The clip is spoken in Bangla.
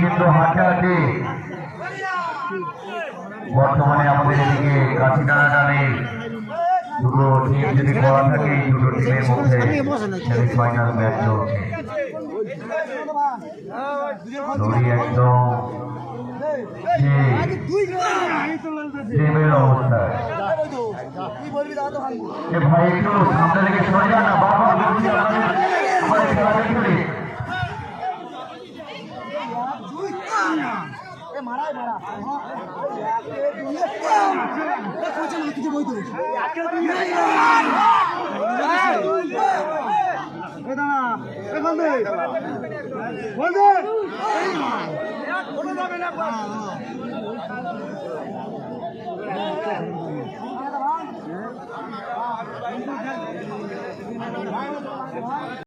কিন্তু হাঁটাহাঁটি বর্তমানে আমাদের এদিকে কাছি টানাটানি দুটো টিম যদি করা থাকে এই দুটো টিমের মধ্যে সেমিফাইনাল ম্যাচ চলছে। একদম অবস্থায় ভাই একটু সামনে থেকে সরে যান না, বারবার